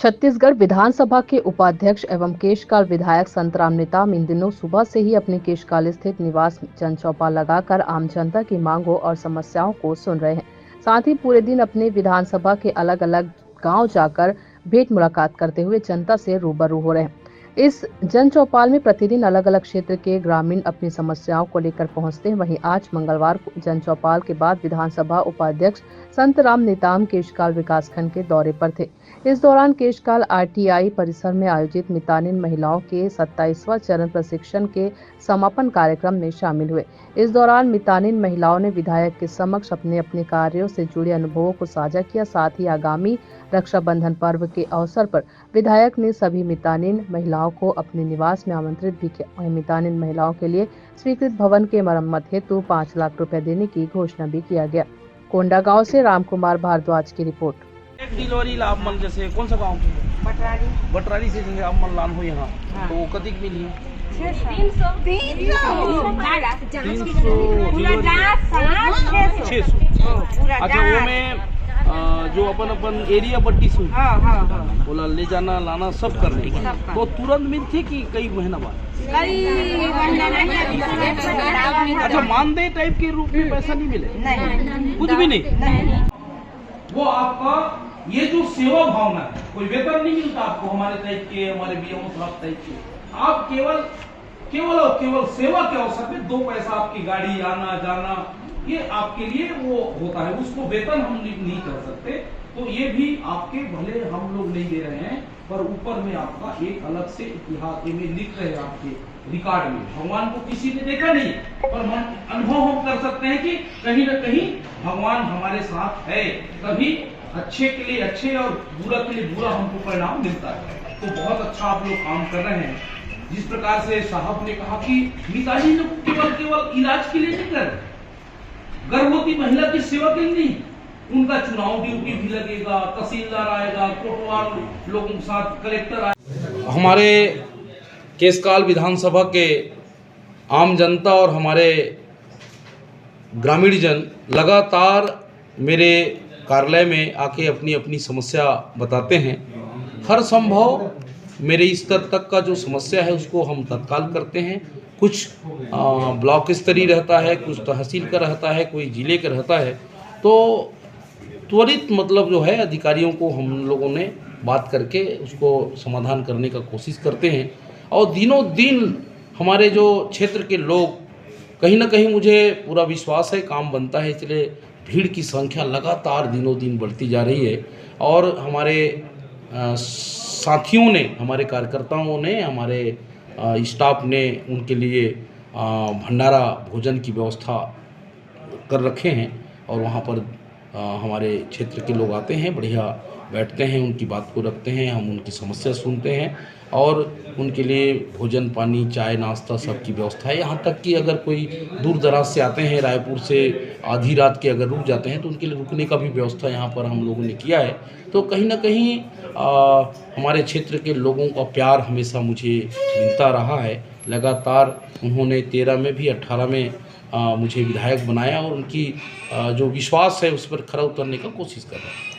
छत्तीसगढ़ विधानसभा के उपाध्यक्ष एवं केशकाल विधायक संतराम नेताम इन दिनों सुबह से ही अपने केशकाल स्थित निवास जनचौपाल लगाकर आम जनता की मांगों और समस्याओं को सुन रहे हैं। साथ ही पूरे दिन अपने विधानसभा के अलग अलग गांव जाकर भेंट मुलाकात करते हुए जनता से रूबरू हो रहे हैं। इस जन चौपाल में प्रतिदिन अलग अलग क्षेत्र के ग्रामीण अपनी समस्याओं को लेकर पहुंचते हैं। वहीं आज मंगलवार को जन चौपाल के बाद विधानसभा उपाध्यक्ष संतराम नेताम केशकाल विकासखंड के दौरे पर थे। इस दौरान केशकाल आरटीआई परिसर में आयोजित मितानिन महिलाओं के 27वां चरण प्रशिक्षण के समापन कार्यक्रम में शामिल हुए। इस दौरान मितानिन महिलाओं ने विधायक के समक्ष अपने अपने कार्यों से जुड़े अनुभवों को साझा किया। साथ ही आगामी रक्षाबंधन पर्व के अवसर पर विधायक ने सभी मितानिन महिलाओं को अपने निवास में आमंत्रित भी किया। वहीं मितानिन महिलाओं के लिए स्वीकृत भवन के मरम्मत हेतु 5 लाख रुपए देने की घोषणा भी किया गया। कोंडागांव से रामकुमार भारद्वाज की रिपोर्ट। एक डिलीवरी लाभ मन जैसे कौन सा गांव बटरारी से जैसे आप मन लान हो यहाँ हाँ। तो कतिक मिली 300 अच्छा वो में जो अपन एरिया पट्टी से बोला ले जाना लाना सब करने तो तुरंत मिलती कि कई महीना बाद अच्छा मानदेय टाइप के रूप में पैसा नहीं मिले नहीं कुछ भी नहीं वो आपका ये जो सेवा भावना है कोई वेतन नहीं मिलता आपको हमारे टाइप के हमारे बीएमओ साहब टाइप के आप केवल केवल और केवल सेवा के अवसर पे 2 पैसा आपकी गाड़ी आना जाना ये आपके लिए वो होता है उसको वेतन हम नहीं कर सकते तो ये भी आपके भले हम लोग नहीं दे रहे हैं पर ऊपर में आपका एक अलग से इतिहास में लिख रहे हैं आपके रिकॉर्ड में भगवान को किसी ने देखा नहीं पर अनुभव हम कर सकते हैं कि कहीं न कहीं भगवान हमारे साथ है तभी अच्छे के लिए अच्छे और बुरा के लिए बुरा हमको परिणाम मिलता है। तो बहुत अच्छा आप लोग काम कर रहे हैं जिस प्रकार से साहब ने कहा कि मिताजी लोग केवल इलाज के लिए नहीं कर रहे गर्भवती महिला की सेवा के लिए नहीं उनका चुनाव ड्यूटी भी लगेगा तहसीलदार आएगा कोटवार लोगों के साथ कलेक्टर आएगा। हमारे केशकाल विधानसभा के आम जनता और हमारे ग्रामीण जन लगातार मेरे कार्यालय में आके अपनी अपनी समस्या बताते हैं। हर संभव मेरे स्तर तक का जो समस्या है उसको हम तत्काल करते हैं। कुछ ब्लॉक स्तरीय रहता है कुछ तहसील का रहता है कोई जिले का रहता है तो त्वरित मतलब जो है अधिकारियों को हम लोगों ने बात करके उसको समाधान करने का कोशिश करते हैं और दिनों दिन हमारे जो क्षेत्र के लोग कहीं ना कहीं मुझे पूरा विश्वास है काम बनता है इसलिए भीड़ की संख्या लगातार दिनों दिन बढ़ती जा रही है और हमारे साथियों ने हमारे कार्यकर्ताओं ने हमारे स्टाफ ने उनके लिए भंडारा भोजन की व्यवस्था कर रखे हैं और वहाँ पर हमारे क्षेत्र के लोग आते हैं बढ़िया बैठते हैं उनकी बात को रखते हैं हम उनकी समस्या सुनते हैं और उनके लिए भोजन पानी चाय नाश्ता सब की व्यवस्था है। यहाँ तक कि अगर कोई दूर दराज से आते हैं रायपुर से आधी रात के अगर रुक जाते हैं तो उनके लिए रुकने का भी व्यवस्था यहाँ पर हम लोगों ने किया है। तो कहीं ना कहीं हमारे क्षेत्र के लोगों का प्यार हमेशा मुझे मिलता रहा है। लगातार उन्होंने 13 में भी 18 में मुझे विधायक बनाया और उनकी जो विश्वास है उस पर खरा उतरने का कोशिश कर रहे हैं।